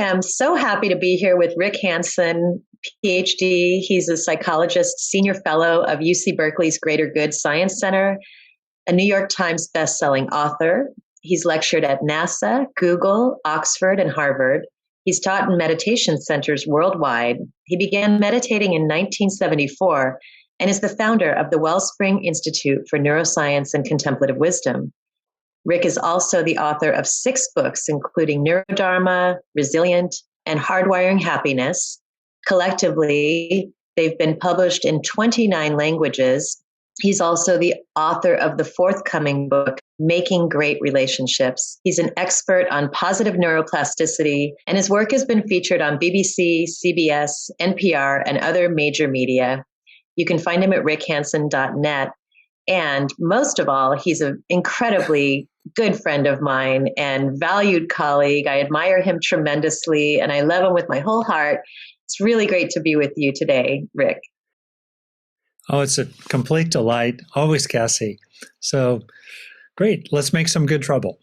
am so happy to be here with Rick Hanson, PhD. He's a psychologist, senior fellow of UC Berkeley's Greater Good Science Center, a New York Times bestselling author. He's lectured at NASA, Google, Oxford, and Harvard. He's taught in meditation centers worldwide. He began meditating in 1974 and is the founder of the Wellspring Institute for Neuroscience and Contemplative Wisdom. Rick is also the author of 6 books, including Neurodharma, Resilient, and Hardwiring Happiness. Collectively, they've been published in 29 languages. He's also the author of the forthcoming book, Making Great Relationships. He's an expert on positive neuroplasticity, and his work has been featured on BBC, CBS, NPR, and other major media. You can find him at rickhanson.net. And most of all, he's an incredibly good friend of mine and valued colleague. I admire him tremendously, and I love him with my whole heart. It's really great to be with you today, Rick. Oh, it's a complete delight. Always, Cassie. So great. Let's make some good trouble.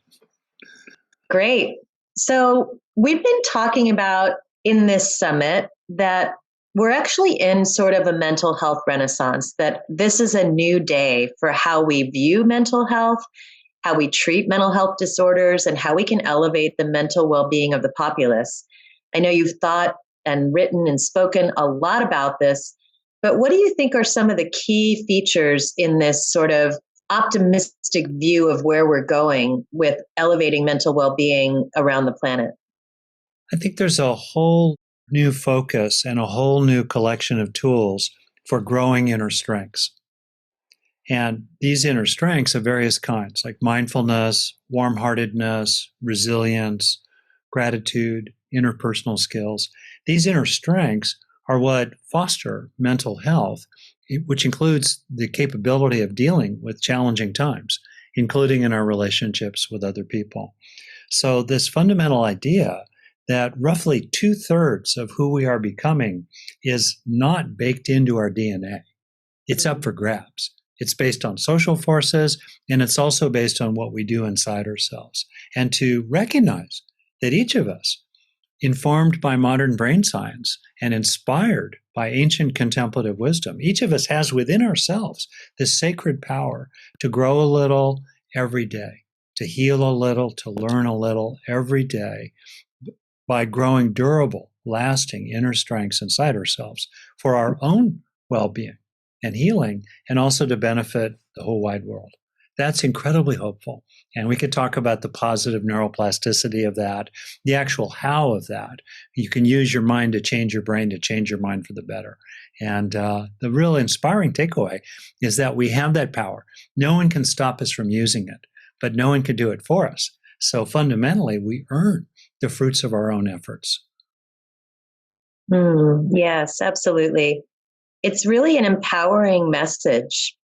Great. So we've been talking about in this summit that we're actually in sort of a mental health renaissance, that this is a new day for how we view mental health, how we treat mental health disorders, and how we can elevate the mental well-being of the populace. I know you've thought and written and spoken a lot about this, but what do you think are some of the key features in this sort of optimistic view of where we're going with elevating mental well-being around the planet? I think there's a whole new focus and a whole new collection of tools for growing inner strengths. And these inner strengths of various kinds, like mindfulness, warm-heartedness, resilience, gratitude, interpersonal skills. These inner strengths are what foster mental health, which includes the capability of dealing with challenging times, including in our relationships with other people. So this fundamental idea that roughly 2/3 of who we are becoming is not baked into our DNA. It's up for grabs. It's based on social forces, and it's also based on what we do inside ourselves. And to recognize that each of us, informed by modern brain science and inspired by ancient contemplative wisdom, each of us has within ourselves this sacred power to grow a little every day, to heal a little, to learn a little every day, by growing durable, lasting inner strengths inside ourselves for our own well-being and healing, and also to benefit the whole wide world. That's incredibly hopeful. And we could talk about the positive neuroplasticity of that, the actual how of that. You can use your mind to change your brain, to change your mind for the better. And the real inspiring takeaway is that we have that power. No one can stop us from using it, but no one can do it for us. So fundamentally, we earn the fruits of our own efforts. Yes, absolutely. It's really an empowering message.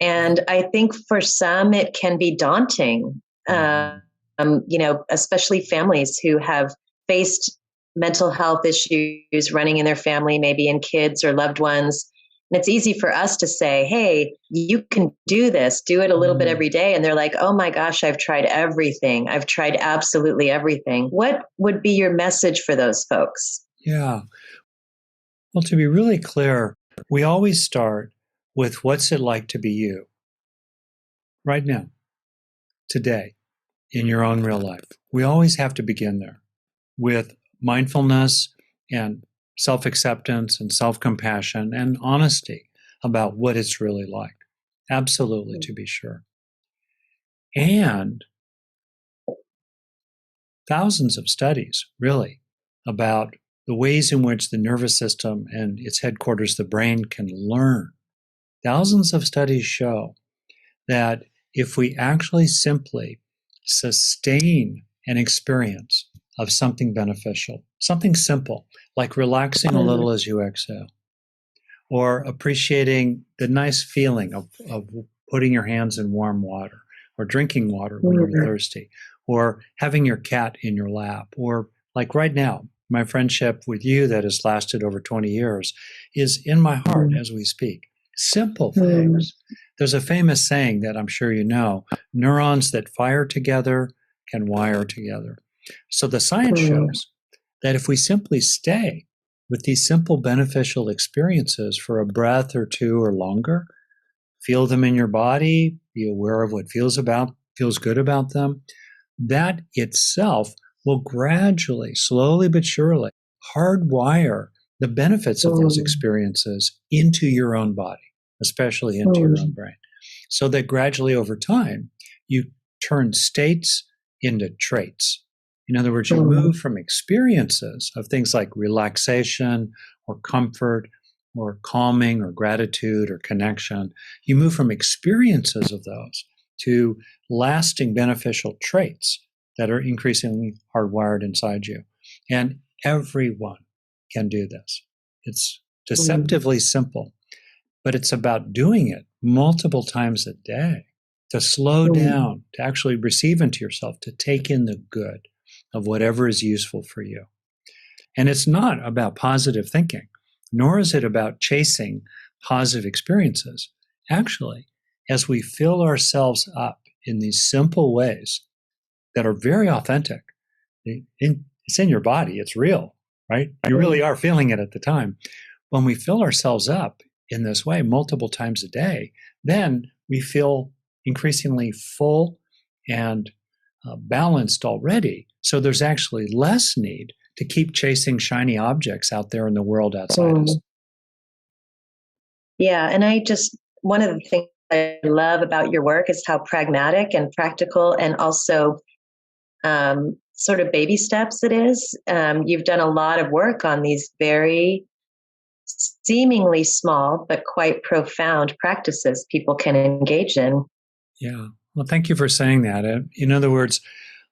And I think for some, it can be daunting, especially families who have faced mental health issues running in their family, maybe in kids or loved ones. And it's easy for us to say, hey, you can do this, do it a little bit every day. And they're like, oh my gosh, I've tried everything. I've tried absolutely everything. What would be your message for those folks? Yeah. Well, to be really clear, we always start with what's it like to be you right now, today, in your own real life. We always have to begin there with mindfulness and self-acceptance and self-compassion and honesty about what it's really like. Absolutely, to be sure. And thousands of studies, really, about the ways in which the nervous system and its headquarters, the brain, can learn. Thousands of studies show that if we actually simply sustain an experience of something beneficial, something simple, like relaxing a little as you exhale, or appreciating the nice feeling of putting your hands in warm water, or drinking water when you're thirsty, or having your cat in your lap, or like right now, my friendship with you that has lasted over 20 years is in my heart as we speak. Simple things. There's a famous saying that I'm sure you know, neurons that fire together can wire together. So the science shows that if we simply stay with these simple beneficial experiences for a breath or two or longer, feel them in your body, be aware of what feels good about them, that itself will gradually, slowly but surely, hardwire the benefits of those experiences into your own body, especially into your own brain. So that gradually over time, you turn states into traits. In other words, you move from experiences of things like relaxation or comfort or calming or gratitude or connection. You move from experiences of those to lasting beneficial traits that are increasingly hardwired inside you. And everyone can do this. It's deceptively simple, but it's about doing it multiple times a day, to slow down, to actually receive into yourself, to take in the good of whatever is useful for you. And it's not about positive thinking, nor is it about chasing positive experiences. Actually, as we fill ourselves up in these simple ways that are very authentic, it's in your body, it's real, right? You really are feeling it at the time. When we fill ourselves up in this way multiple times a day, then we feel increasingly full and balanced already. So there's actually less need to keep chasing shiny objects out there in the world outside us. Yeah, and one of the things I love about your work is how pragmatic and practical and also sort of baby steps it is. You've done a lot of work on these very seemingly small but quite profound practices people can engage in. Yeah. Well, thank you for saying that. In other words,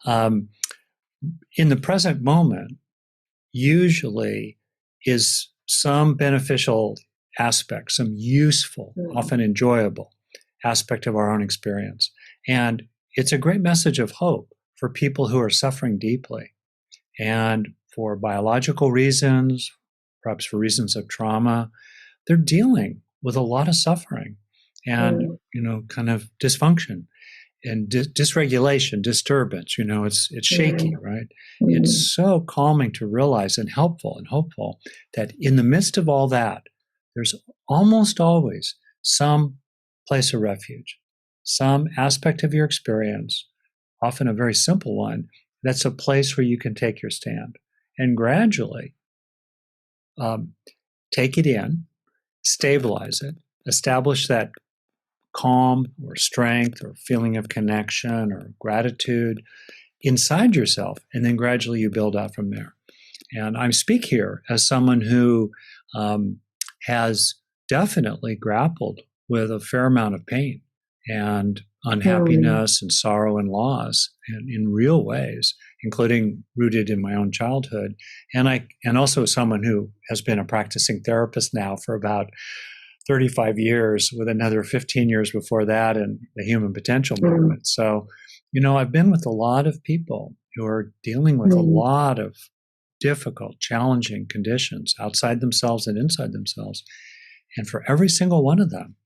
in the present moment, usually is some beneficial aspect, some useful, often enjoyable aspect of our own experience. And it's a great message of hope for people who are suffering deeply and for biological reasons, perhaps for reasons of trauma. They're dealing with a lot of suffering and, kind of dysfunction and dysregulation, disturbance. It's shaky, right? It's so calming to realize and helpful and hopeful that in the midst of all that, there's almost always some place of refuge, some aspect of your experience, often a very simple one, that's a place where you can take your stand and gradually take it in, stabilize it, establish that calm or strength or feeling of connection or gratitude inside yourself, and then gradually you build out from there. And I speak here as someone who has definitely grappled with a fair amount of pain and unhappiness and sorrow and loss, and in real ways, including rooted in my own childhood. And also someone who has been a practicing therapist now for about 35 years, with another 15 years before that in the human potential movement. So, I've been with a lot of people who are dealing with a lot of difficult, challenging conditions outside themselves and inside themselves. And for every single one of them,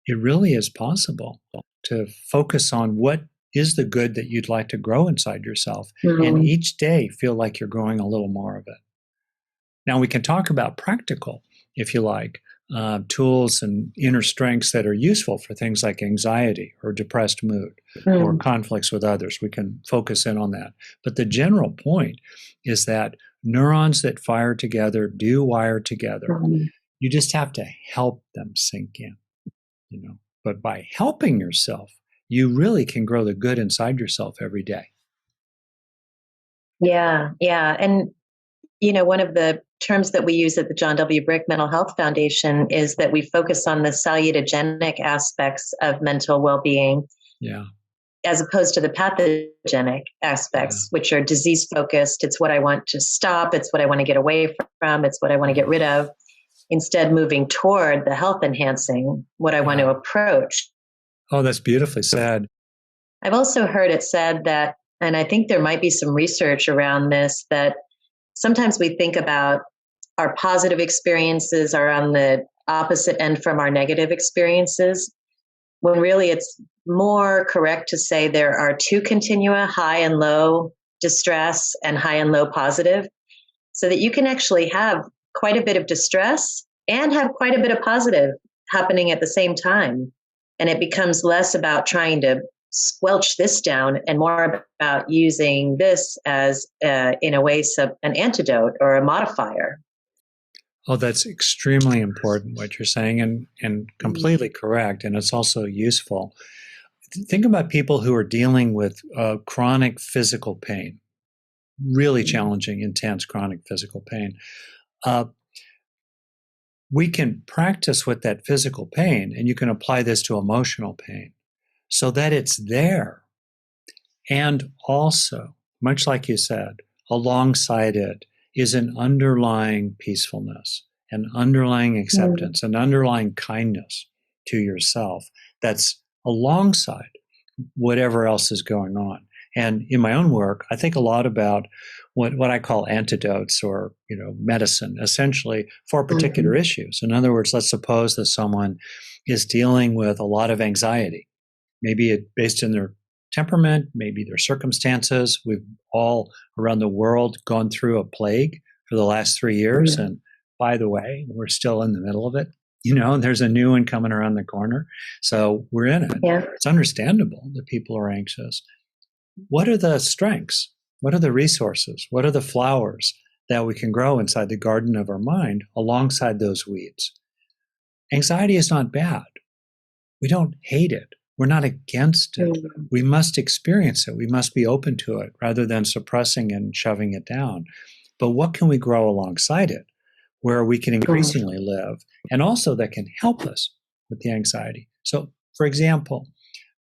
it really is possible to focus on what is the good that you'd like to grow inside yourself, and each day feel like you're growing a little more of it. Now, we can talk about practical, if you like, tools and inner strengths that are useful for things like anxiety or depressed mood or conflicts with others. We can focus in on that. But the general point is that neurons that fire together do wire together. You just have to help them sink in, But by helping yourself, you really can grow the good inside yourself every day. Yeah. And one of the terms that we use at the John W. Brick Mental Health Foundation is that we focus on the salutogenic aspects of mental well-being, as opposed to the pathogenic aspects, which are disease-focused. It's what I want to stop. It's what I want to get away from. It's what I want to get rid of. Instead, moving toward the health-enhancing, what I want to approach. Oh, that's beautifully said. I've also heard it said that, and I think there might be some research around this, that sometimes we think about our positive experiences are on the opposite end from our negative experiences, when really it's more correct to say there are two continua, high and low distress and high and low positive. so that you can actually have quite a bit of distress and have quite a bit of positive happening at the same time. And it becomes less about trying to squelch this down and more about using this as, in a way, an antidote or a modifier. Oh, that's extremely important what you're saying, and completely correct. And it's also useful. Think about people who are dealing with chronic physical pain, really challenging, intense chronic physical pain. We can practice with that physical pain, and you can apply this to emotional pain so that it's there. And also, much like you said, alongside it is an underlying peacefulness, an underlying acceptance, an underlying kindness to yourself that's alongside whatever else is going on. And in my own work, I think a lot about what I call antidotes or medicine, essentially for particular issues. In other words, let's suppose that someone is dealing with a lot of anxiety, maybe it based in their temperament, maybe their circumstances. We've all around the world gone through a plague for the last 3 years, and by the way, we're still in the middle of it. And there's a new one coming around the corner. So we're in it. Yeah. It's understandable that people are anxious. What are the strengths? What are the resources? What are the flowers that we can grow inside the garden of our mind alongside those weeds? Anxiety is not bad. We don't hate it. We're not against it. We must experience it. We must be open to it rather than suppressing and shoving it down. But what can we grow alongside it where we can increasingly live, and also that can help us with the anxiety? So, for example,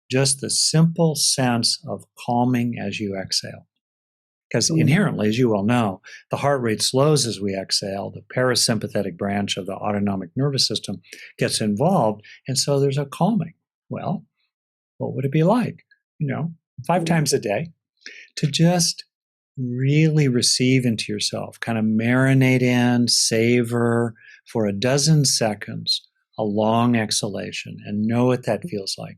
just the simple sense of calming as you exhale. Because inherently, as you well know, the heart rate slows as we exhale. The parasympathetic branch of the autonomic nervous system gets involved, and so there's a calming. Well, what would it be like, 5 times a day to just really receive into yourself, kind of marinate in, savor for a dozen seconds, a long exhalation, and know what that feels like.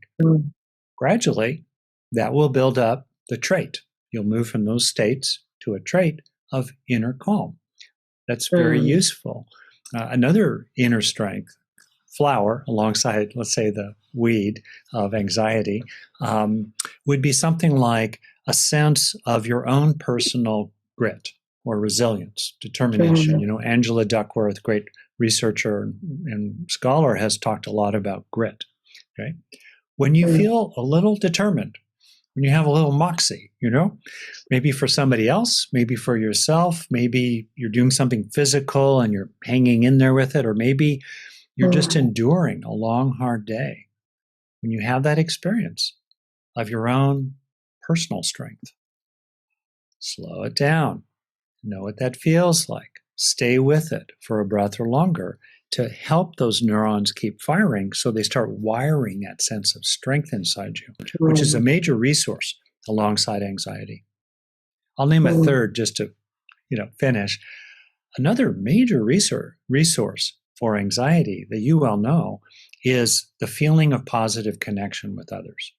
Gradually, that will build up the trait. You'll move from those states to a trait of inner calm. That's very useful. Another inner strength flower alongside, let's say, the weed of anxiety would be something like a sense of your own personal grit or resilience, determination. Angela Duckworth, great researcher and scholar, has talked a lot about grit. Okay, when you feel a little determined, when you have a little moxie, maybe for somebody else, maybe for yourself, maybe you're doing something physical and you're hanging in there with it, or maybe you're just enduring a long, hard day. When you have that experience of your own personal strength, slow it down. Know what that feels like. Stay with it for a breath or longer to help those neurons keep firing so they start wiring that sense of strength inside you, which is a major resource alongside anxiety. I'll name a third just to finish. Another major resource for anxiety that you well know is the feeling of positive connection with others.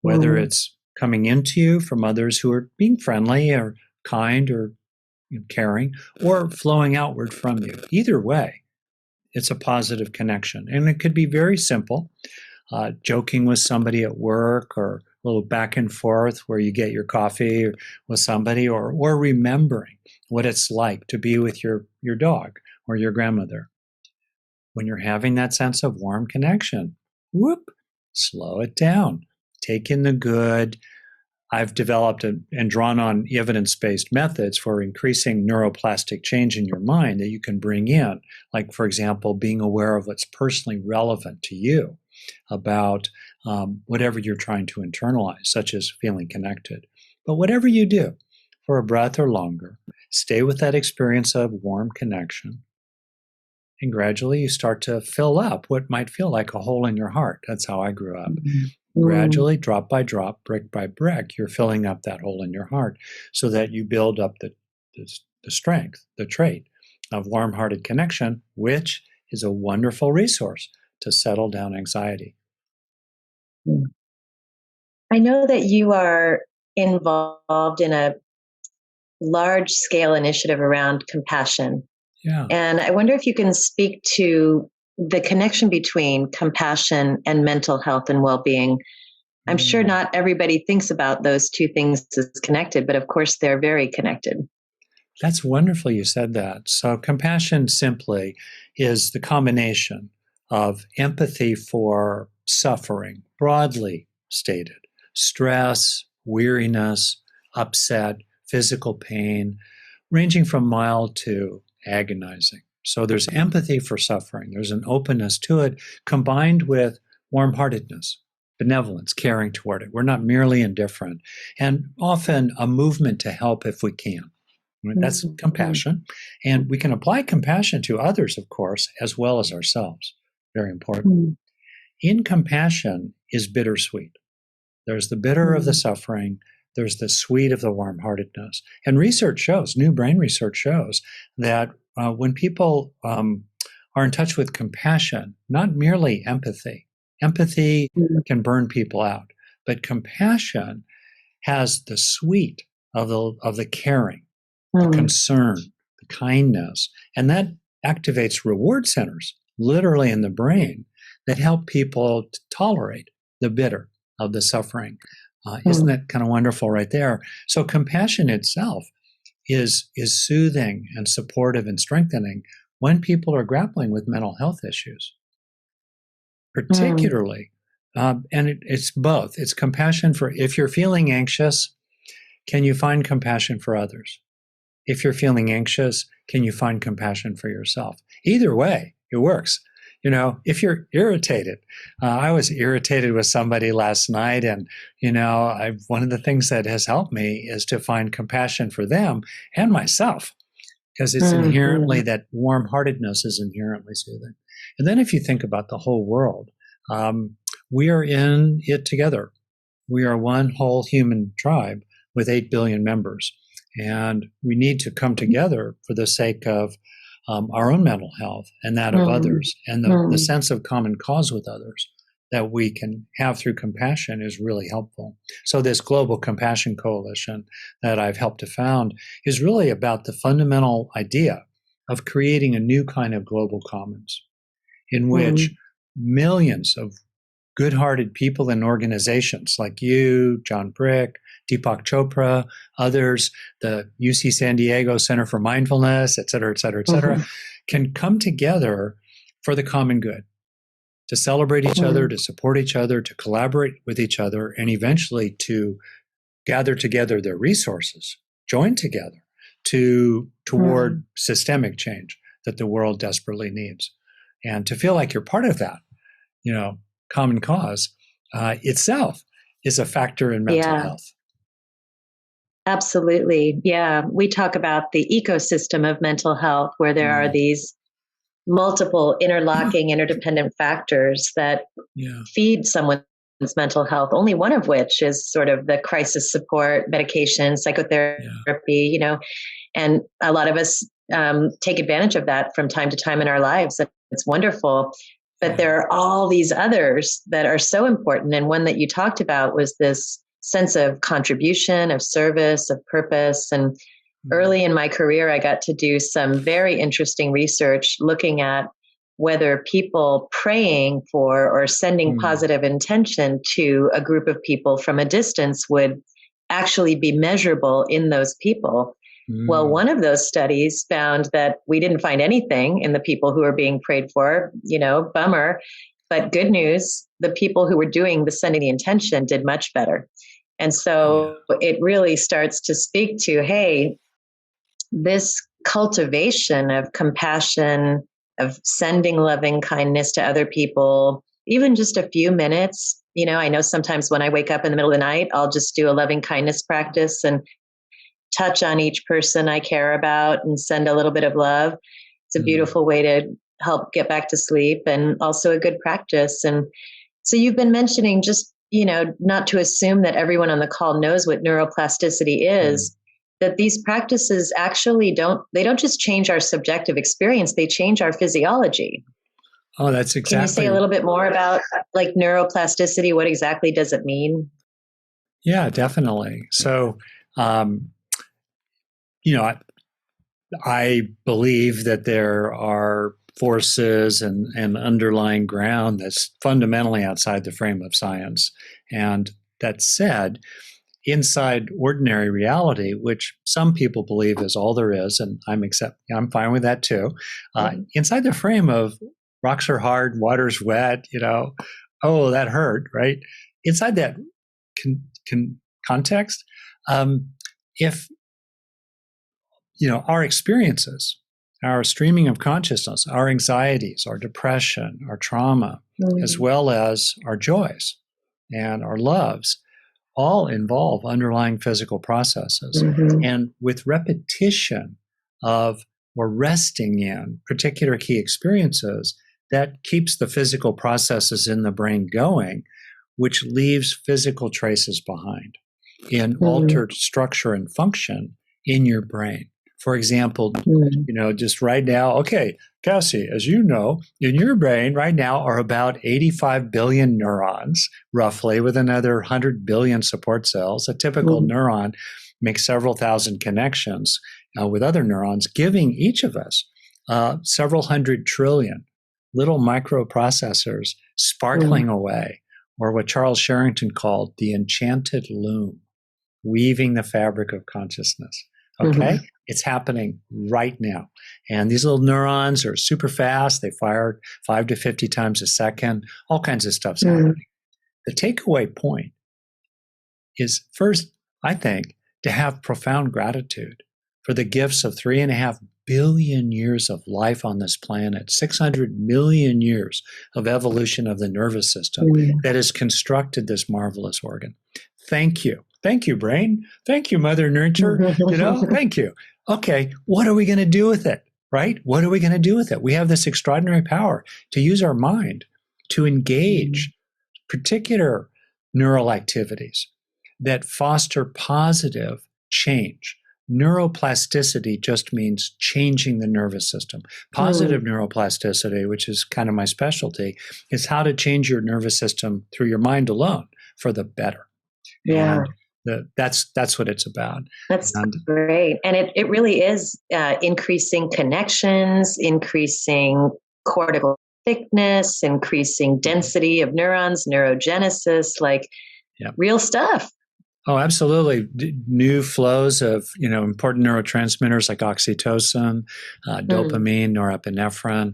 Whether it's coming into you from others who are being friendly or kind or caring, or flowing outward from you. Either way, it's a positive connection. And it could be very simple, joking with somebody at work, or a little back and forth where you get your coffee with somebody, or remembering what it's like to be with your dog or your grandmother. When you're having that sense of warm connection, slow it down. Take in the good. I've developed and drawn on evidence-based methods for increasing neuroplastic change in your mind that you can bring in. Like, for example, being aware of what's personally relevant to you about whatever you're trying to internalize, such as feeling connected. But whatever you do, for a breath or longer, stay with that experience of warm connection. And gradually you start to fill up what might feel like a hole in your heart. That's how I grew up. Gradually, drop by drop, brick by brick, you're filling up that hole in your heart so that you build up the strength, the trait of warm-hearted connection, which is a wonderful resource to settle down anxiety. I know that you are involved in large scale initiative around compassion. Yeah. And I wonder if you can speak to the connection between compassion and mental health and well being. I'm sure not everybody thinks about those two things as connected, but of course they're very connected. That's wonderful you said that. So, compassion simply is the combination of empathy for suffering, broadly stated, stress, weariness, upset, physical pain, ranging from mild to agonizing. So, there's empathy for suffering, there's an openness to it, combined with warm heartedness, benevolence, caring toward it. We're not merely indifferent, and often a movement to help if we can. That's compassion. And we can apply compassion to others, of course, as well as ourselves. Very important. In compassion is bittersweet. There's the bitter of the suffering, there's the sweet of the warm heartedness. And research shows, new brain research shows, that when people are in touch with compassion, not merely empathy can burn people out, but compassion has the sweet of the caring, the concern, the kindness, and that activates reward centers, literally in the brain, that help people to tolerate the bitter of the suffering. Isn't that kind of wonderful right there? So compassion itself is soothing and supportive and strengthening when people are grappling with mental health issues, particularly. And it's both. It's compassion for, if you're feeling anxious, can you find compassion for others? If you're feeling anxious, can you find compassion for yourself? Either way, it works. You know, if you're irritated, I was irritated with somebody last night, and, you know, one of the things that has helped me is to find compassion for them and myself, because it's inherently, that warm-heartedness is inherently soothing. And then if you think about the whole world, we are in it together. We are one whole human tribe with 8 billion members. And we need to come together for the sake of our own mental health and that of others. And the sense of common cause with others that we can have through compassion is really helpful. So this Global Compassion Coalition that I've helped to found is really about the fundamental idea of creating a new kind of global commons in which millions of good-hearted people and organizations like you, John Brick, Deepak Chopra, others, the UC San Diego Center for Mindfulness, et cetera, can come together for the common good, to celebrate each other, to support each other, to collaborate with each other, and eventually to gather together their resources, join together toward systemic change that the world desperately needs. And to feel like you're part of that, you know, common cause itself is a factor in mental health. Absolutely. Yeah. We talk about the ecosystem of mental health, where there are these multiple interlocking, interdependent factors that feed someone's mental health, only one of which is sort of the crisis support, medication, psychotherapy, you know, and a lot of us take advantage of that from time to time in our lives. It's wonderful. But there are all these others that are so important. And one that you talked about was this sense of contribution, of service, of purpose. And early in my career, I got to do some very interesting research looking at whether people praying for or sending positive intention to a group of people from a distance would actually be measurable in those people. Well, one of those studies found that we didn't find anything in the people who were being prayed for, you know, bummer. But good news, the people who were doing the sending the intention did much better. And so it really starts to speak to, hey, this cultivation of compassion, of sending loving kindness to other people, even just a few minutes. You know, I know sometimes when I wake up in the middle of the night, I'll just do a loving kindness practice and touch on each person I care about and send a little bit of love. It's a beautiful way to help get back to sleep, and also a good practice. And so you've been mentioning, just, you know, not to assume that everyone on the call knows what neuroplasticity is, that these practices actually don't just change our subjective experience, they change our physiology. Oh, that's exactly. Can you say a little bit more about like neuroplasticity? What exactly does it mean? Yeah, definitely. So, I believe that there are forces and underlying ground that's fundamentally outside the frame of science. And that said, inside ordinary reality, which some people believe is all there is, and I'm fine with that too. Inside the frame of rocks are hard, water's wet, oh, that hurt, right? Inside that context, if our experiences, our streaming of consciousness, our anxieties, our depression, our trauma, as well as our joys and our loves, all involve underlying physical processes. And with repetition of or resting in particular key experiences, that keeps the physical processes in the brain going, which leaves physical traces behind in altered structure and function in your brain. For example, just right now, okay, Cassie, as you know, in your brain right now are about 85 billion neurons, roughly, with another 100 billion support cells. A typical neuron makes several thousand connections with other neurons, giving each of us several hundred trillion little microprocessors sparkling away, or what Charles Sherrington called the enchanted loom, weaving the fabric of consciousness. Okay? It's happening right now. And these little neurons are super fast. They fire 5 to 50 times a second. All kinds of stuff's happening. The takeaway point is first, I think, to have profound gratitude for the gifts of 3.5 billion years of life on this planet, 600 million years of evolution of the nervous system that has constructed this marvelous organ. Thank you. Thank you, brain. Thank you, Mother Nurture. Thank you. Okay, what are we going to do with it, right? What are we going to do with it? We have this extraordinary power to use our mind to engage particular neural activities that foster positive change. Neuroplasticity just means changing the nervous system. Positive neuroplasticity, which is kind of my specialty, is how to change your nervous system through your mind alone for the better. Yeah. And that's what it's about. That's great. And it really is increasing connections, increasing cortical thickness, increasing density of neurons, neurogenesis, real stuff. Oh, absolutely. New flows of, important neurotransmitters like oxytocin, dopamine, norepinephrine,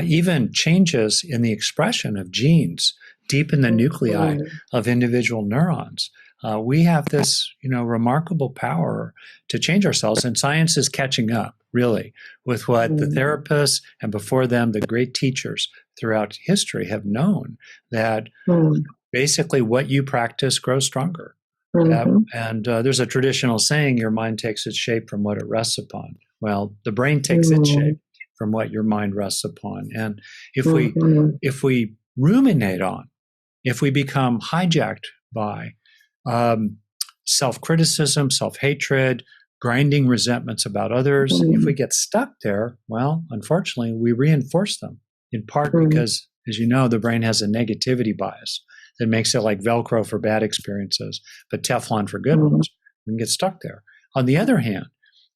even changes in the expression of genes deep in the nuclei of individual neurons. We have this, remarkable power to change ourselves, and science is catching up, really, with what the therapists and before them, the great teachers throughout history have known, that basically what you practice grows stronger. And there's a traditional saying, your mind takes its shape from what it rests upon. Well, the brain takes its shape from what your mind rests upon. And if we ruminate on, if we become hijacked by self-criticism, self-hatred, grinding resentments about others, if we get stuck there, well, unfortunately, we reinforce them, in part because, as you know, the brain has a negativity bias that makes it like Velcro for bad experiences, but Teflon for good ones. We can get stuck there. On the other hand,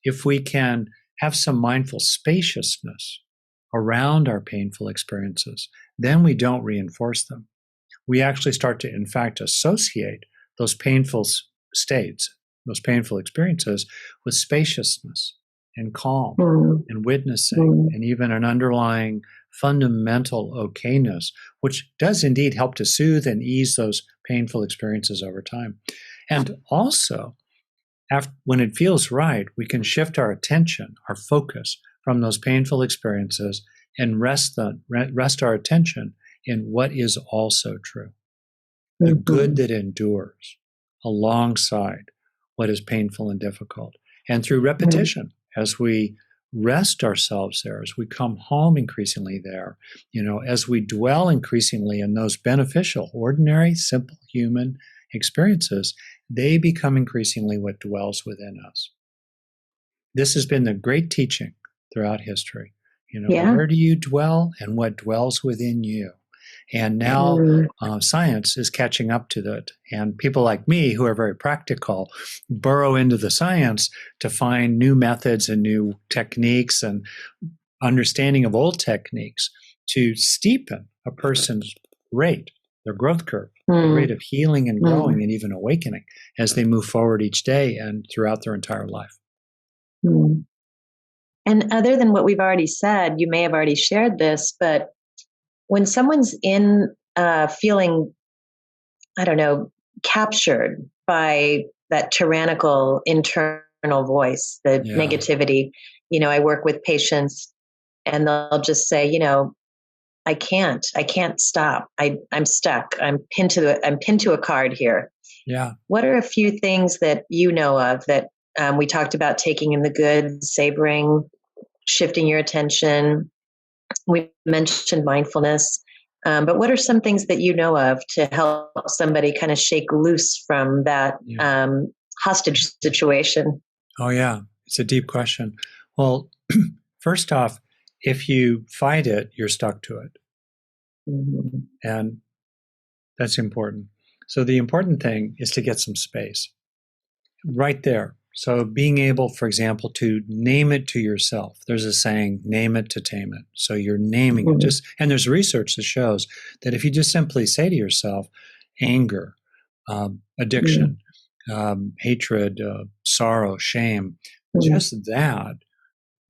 if we can have some mindful spaciousness around our painful experiences, then we don't reinforce them. We actually start to, in fact, associate those painful states, those painful experiences, with spaciousness and calm and witnessing and even an underlying fundamental okayness, which does indeed help to soothe and ease those painful experiences over time. And also, when it feels right, we can shift our attention, our focus from those painful experiences and rest our attention in what is also true. The good that endures alongside what is painful and difficult. And through repetition, as we rest ourselves there, as we come home increasingly there, as we dwell increasingly in those beneficial, ordinary, simple human experiences, they become increasingly what dwells within us. This has been the great teaching throughout history. Where do you dwell and what dwells within you? And now science is catching up to that. And people like me, who are very practical, burrow into the science to find new methods and new techniques and understanding of old techniques to steepen a person's rate, their growth curve, the rate of healing and growing and even awakening as they move forward each day and throughout their entire life. And other than what we've already said, you may have already shared this, but when someone's in feeling, I don't know, captured by that tyrannical internal voice, the negativity, I work with patients and they'll just say, I can't stop. I'm stuck. I'm pinned to a card here. Yeah. What are a few things that you know of that we talked about taking in the good, savoring, shifting your attention? We mentioned mindfulness. But what are some things that you know of to help somebody kind of shake loose from that hostage situation? Oh, yeah. It's a deep question. Well, first off, if you fight it, you're stuck to it. And that's important. So the important thing is to get some space right there. So being able, for example, to name it to yourself. There's a saying, name it to tame it. So you're naming it. And there's research that shows that if you just simply say to yourself, anger, addiction, hatred, sorrow, shame, just that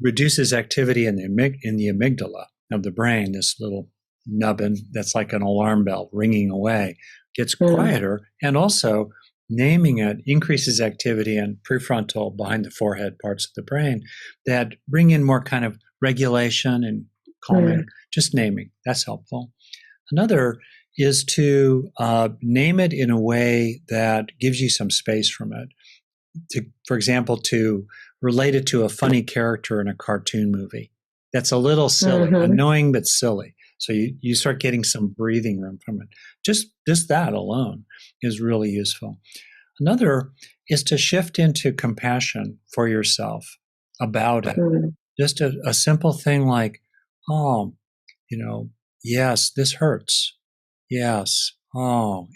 reduces activity in the amygdala of the brain, this little nubbin that's like an alarm bell ringing away, gets quieter, and also naming it increases activity in prefrontal, behind the forehead parts of the brain that bring in more kind of regulation and calming. Just naming, that's helpful. Another is to name it in a way that gives you some space from it. For example, to relate it to a funny character in a cartoon movie. That's a little silly, annoying but silly. So you start getting some breathing room from it. Just that alone is really useful. Another is to shift into compassion for yourself about it. Just a simple thing like, yes, this hurts. Yes. Sorrow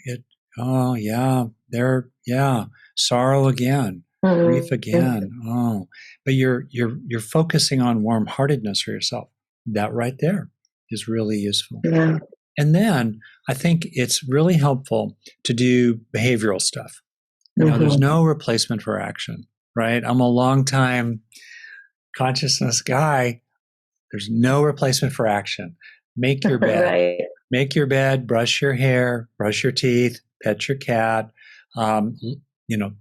again. Grief again. But you're focusing on warm-heartedness for yourself. That right there is really useful. Yeah. And then I think it's really helpful to do behavioral stuff. There's no replacement for action, right? I'm a long-time consciousness guy. There's no replacement for action. Make your bed. Right. Make your bed, brush your hair, brush your teeth, pet your cat.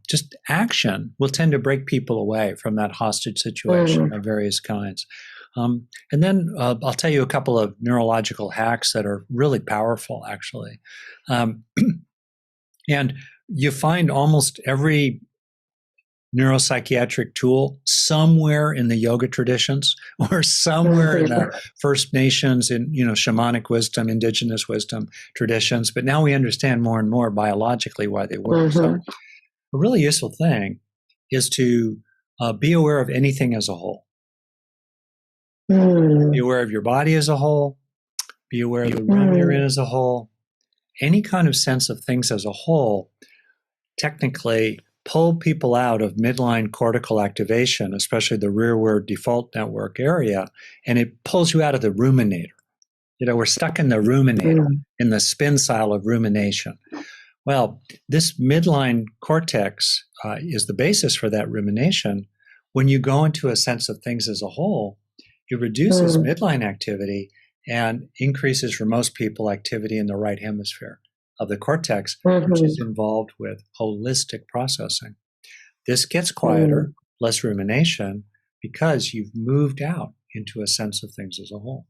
Just action will tend to break people away from that hostage situation of various kinds. And then I'll tell you a couple of neurological hacks that are really powerful, actually. And you find almost every neuropsychiatric tool somewhere in the yoga traditions or somewhere in the First Nations and shamanic wisdom, indigenous wisdom traditions. But now we understand more and more biologically why they work. So a really useful thing is to be aware of anything as a whole. Be aware of your body as a whole. Be aware of the room you're in as a whole. Any kind of sense of things as a whole technically pull people out of midline cortical activation, especially the rearward default network area, and it pulls you out of the ruminator. We're stuck in the ruminator, in the spin cycle of rumination. Well, this midline cortex is the basis for that rumination. When you go into a sense of things as a whole, it reduces midline activity and increases, for most people, activity in the right hemisphere of the cortex, which is involved with holistic processing. This gets quieter, less rumination, because you've moved out into a sense of things as a whole.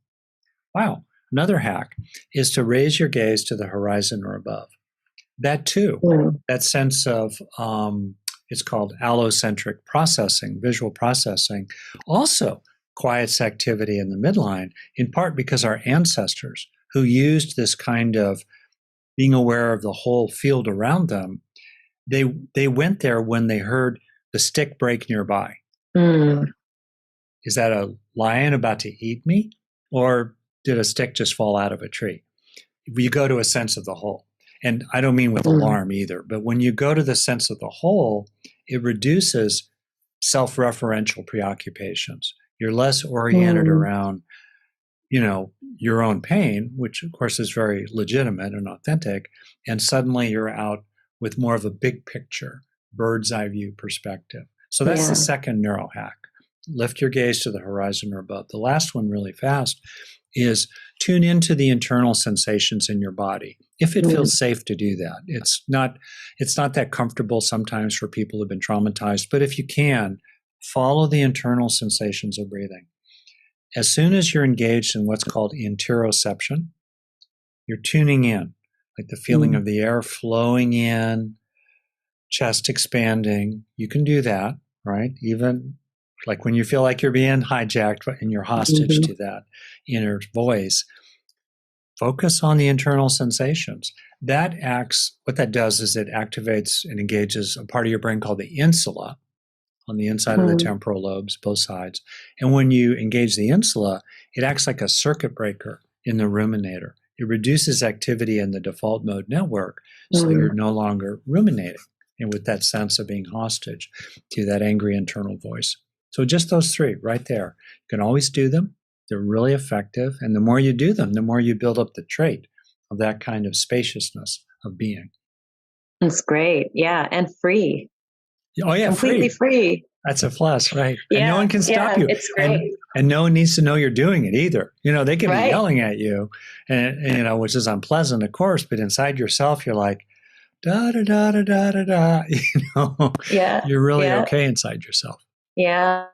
Wow. Another hack is to raise your gaze to the horizon or above. That too, that sense of, it's called allocentric processing, visual processing, also quiets activity in the midline, in part because our ancestors who used this kind of being aware of the whole field around them, they went there when they heard the stick break nearby. Is that a lion about to eat me? Or did a stick just fall out of a tree? you go to a sense of the whole. And I don't mean with alarm either, but when you go to the sense of the whole, it reduces self-referential preoccupations. You're less oriented around, your own pain, which of course is very legitimate and authentic. And suddenly you're out with more of a big picture, bird's eye view perspective. So that's the second neuro hack. Lift your gaze to the horizon or above. The last one, really fast, is tune into the internal sensations in your body. If it feels safe to do that. It's not that comfortable sometimes for people who've been traumatized, but if you can, follow the internal sensations of breathing. As soon as you're engaged in what's called interoception, you're tuning in, like the feeling of the air flowing in, chest expanding. You can do that, right? Even like when you feel like you're being hijacked and you're hostage to that inner voice, focus on the internal sensations. What that does is it activates and engages a part of your brain called the insula on the inside of the temporal lobes, both sides. And when you engage the insula, it acts like a circuit breaker in the ruminator. It reduces activity in the default mode network, so you're no longer ruminating and with that sense of being hostage to that angry internal voice. So just those three right there. You can always do them. They're really effective. And the more you do them, the more you build up the trait of that kind of spaciousness of being. That's great. Yeah. And free. Oh, yeah. Completely free. That's a plus, right? Yeah, and no one can stop you. It's great. And no one needs to know you're doing it either. They can be yelling at you, and which is unpleasant, of course, but inside yourself, you're like, da, da, da, da, da, da, da. You're really okay inside yourself. Yeah.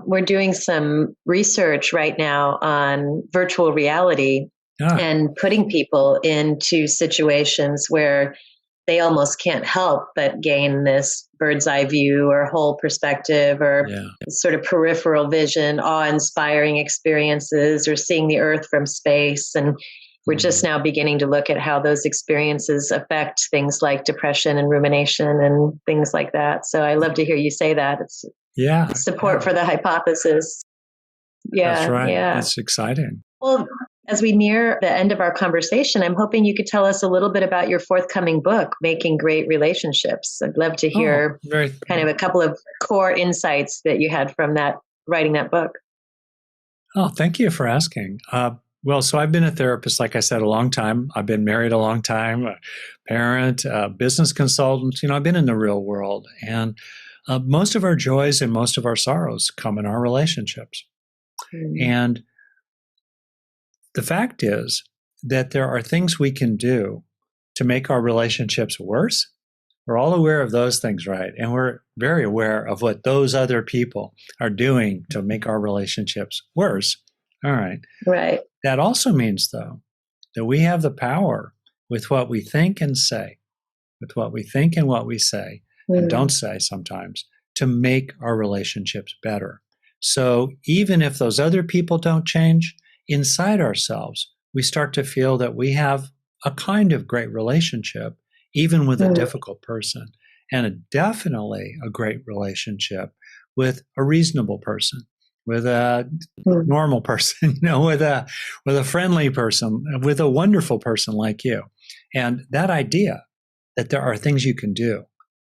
We're doing some research right now on virtual reality and putting people into situations where they almost can't help but gain this bird's eye view or whole perspective or sort of peripheral vision, awe-inspiring experiences, or seeing the earth from space. And we're just now beginning to look at how those experiences affect things like depression and rumination and things like that. So I love to hear you say that. It's support for the hypothesis. Yeah, that's right. It's exciting. Well, as we near the end of our conversation, I'm hoping you could tell us a little bit about your forthcoming book, Making Great Relationships. I'd love to hear kind of a couple of core insights that you had from writing that book. Oh, thank you for asking. Well, so I've been a therapist, like I said, a long time. I've been married a long time, a parent, a business consultant. I've been in the real world. And most of our joys and most of our sorrows come in our relationships. And the fact is that there are things we can do to make our relationships worse. We're all aware of those things, right? And we're very aware of what those other people are doing to make our relationships worse. All right. Right. That also means, though, that we have the power with what we think and say, with what we think and what we say, and don't say sometimes, to make our relationships better. So even if those other people don't change, inside ourselves, we start to feel that we have a kind of great relationship, even with a difficult person, and definitely a great relationship with a reasonable person, with a normal person, with a friendly person, with a wonderful person like you. And that idea that there are things you can do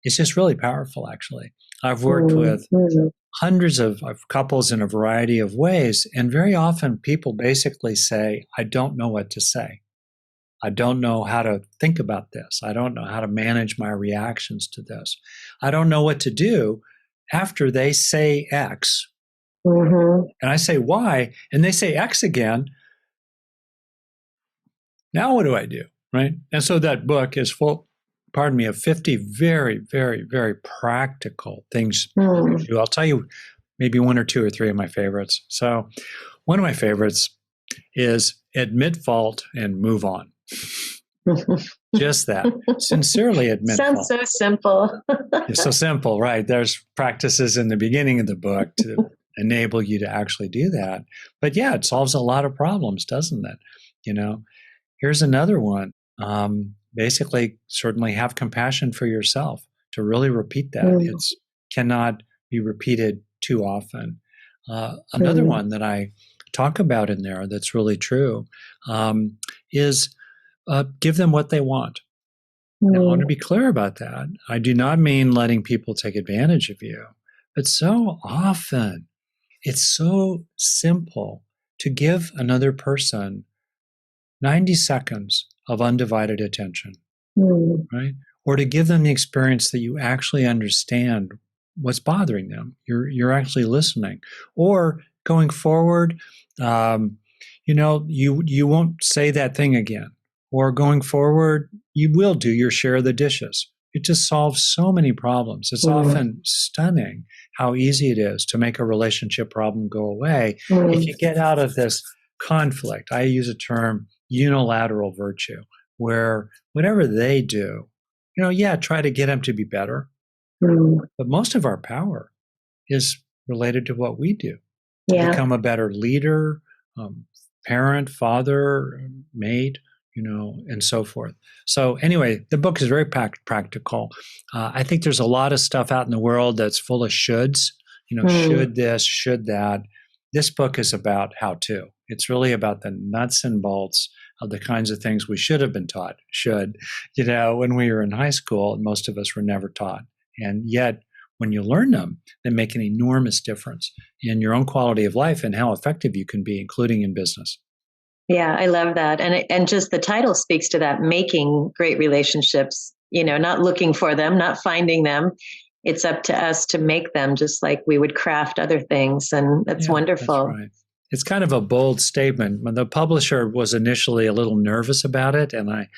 is just really powerful, actually. I've worked with hundreds of couples in a variety of ways, and very often people basically say, I don't know what to say. I don't know how to think about this. I don't know how to manage my reactions to this. I don't know what to do after they say X. And I say Y, and they say X again. Now what do I do, right? And so that book is full, of 50 very, very, very practical things to do. I'll tell you maybe one or two or three of my favorites. So one of my favorites is admit fault and move on. Just that. Sincerely admit fault. Sounds so simple. It's so simple, right? There's practices in the beginning of the book to enable you to actually do that. But yeah, it solves a lot of problems, doesn't it? Here's another one. Basically, certainly have compassion for yourself, to really repeat that. It cannot be repeated too often. Another one that I talk about in there that's really true is give them what they want. Now, I want to be clear about that. I do not mean letting people take advantage of you, but so often it's so simple to give another person 90 seconds of undivided attention, right? Or to give them the experience that you actually understand what's bothering them. You're actually listening. Or going forward, you won't say that thing again. Or going forward, you will do your share of the dishes. It just solves so many problems. It's often stunning how easy it is to make a relationship problem go away if you get out of this conflict. I use a term, unilateral virtue, where whatever they do, try to get them to be better. But most of our power is related to what we do. To become a better leader, parent, father, mate, and so forth. So anyway, the book is very practical. I think there's a lot of stuff out in the world that's full of shoulds, should this, should that. This book is about how to. It's really about the nuts and bolts of the kinds of things we should have been taught, when we were in high school, and most of us were never taught. And yet, when you learn them, they make an enormous difference in your own quality of life and how effective you can be, including in business. Yeah, I love that. And just the title speaks to that, making great relationships, not looking for them, not finding them. It's up to us to make them, just like we would craft other things. And that's wonderful. That's right. It's kind of a bold statement. The publisher was initially a little nervous about it, and I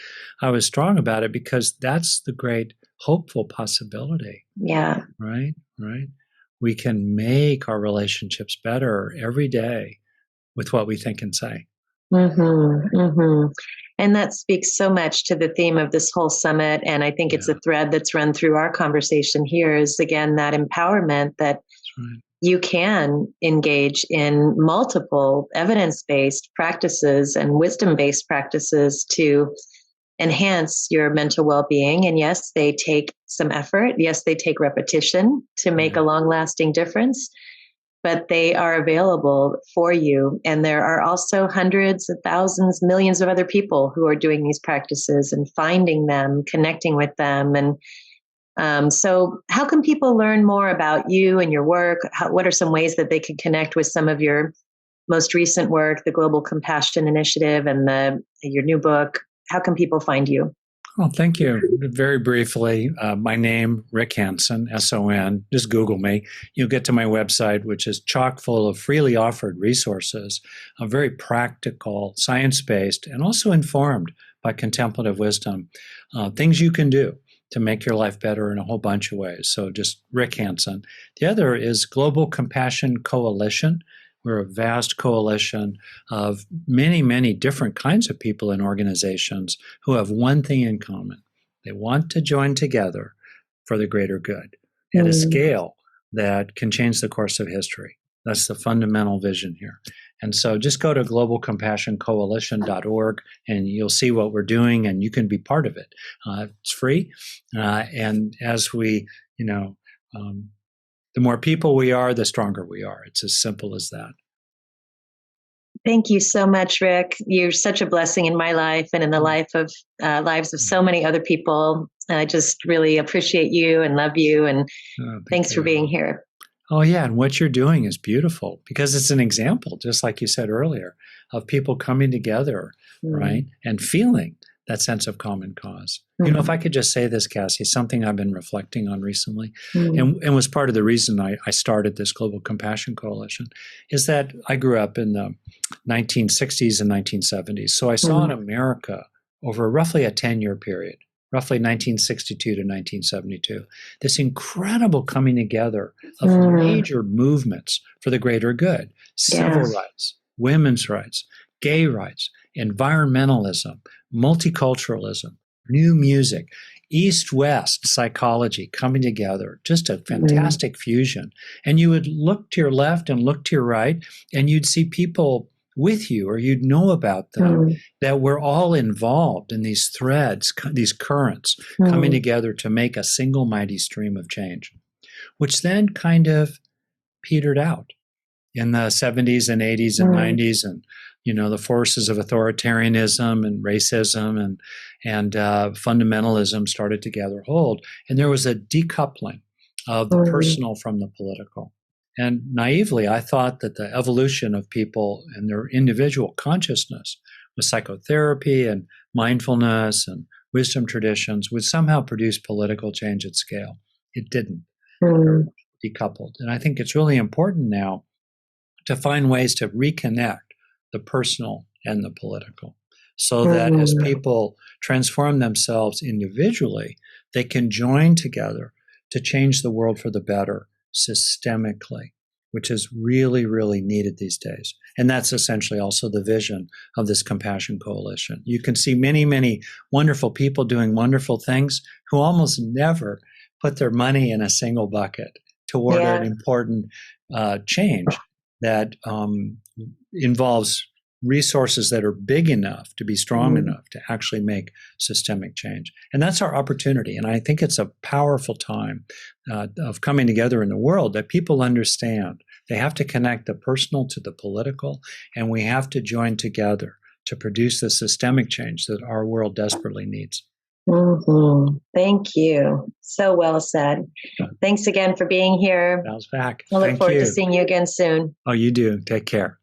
was strong about it because that's the great hopeful possibility. Yeah. Right. We can make our relationships better every day with what we think and say. And that speaks so much to the theme of this whole summit. And I think it's a thread that's run through our conversation here is, again, that empowerment that you can engage in multiple evidence-based practices and wisdom-based practices to enhance your mental well-being. And yes, they take some effort. Yes, they take repetition to make a long-lasting difference. But they are available for you. And there are also hundreds of thousands, millions of other people who are doing these practices and finding them, connecting with them. And so how can people learn more about you and your work? What are some ways that they can connect with some of your most recent work, the Global Compassion Initiative and your new book? How can people find you? Well, thank you. Very briefly, my name, Rick Hanson, S-O-N. Just Google me. You'll get to my website, which is chock full of freely offered resources, very practical, science-based, and also informed by contemplative wisdom. Things you can do to make your life better in a whole bunch of ways. So just Rick Hanson. The other is Global Compassion Coalition. We're a vast coalition of many, many different kinds of people and organizations who have one thing in common. They want to join together for the greater good at a scale that can change the course of history. That's the fundamental vision here. And so just go to globalcompassioncoalition.org and you'll see what we're doing and you can be part of it. It's free. And as we, the more people we are, the stronger we are. It's as simple as that. Thank you so much, Rick. You're such a blessing in my life and in the lives of so many other people. I just really appreciate you and love you. And thanks for being here. Oh, yeah. And what you're doing is beautiful because it's an example, just like you said earlier, of people coming together, right? And feeling that sense of common cause. If I could just say this, Cassie, something I've been reflecting on recently and was part of the reason I started this Global Compassion Coalition is that I grew up in the 1960s and 1970s. So I saw in America over roughly a 10-year period, roughly 1962 to 1972, this incredible coming together of major movements for the greater good, civil rights, women's rights, gay rights, environmentalism, multiculturalism, new music, East-West psychology coming together, just a fantastic fusion. And you would look to your left and look to your right, and you'd see people with you, or you'd know about them, that we're all involved in these threads, these currents coming together to make a single mighty stream of change, which then kind of petered out in the 70s and 80s and 90s. And, the forces of authoritarianism and racism and fundamentalism started to gather hold. And there was a decoupling of the personal from the political. And naively, I thought that the evolution of people and their individual consciousness with psychotherapy and mindfulness and wisdom traditions would somehow produce political change at scale. It didn't. Decoupled. And I think it's really important now to find ways to reconnect the personal and the political so that as people transform themselves individually, they can join together to change the world for the better systemically, which is really, really needed these days. And that's essentially also the vision of this Compassion Coalition. You can see many, many wonderful people doing wonderful things who almost never put their money in a single bucket toward an important change that involves resources that are big enough to be strong enough to actually make systemic change. And that's our opportunity. And I think it's a powerful time of coming together in the world that people understand they have to connect the personal to the political, and we have to join together to produce the systemic change that our world desperately needs. Thank you. So well said. Thanks again for being here. Bounce back. I look forward to seeing you again soon. Oh, you do. Take care.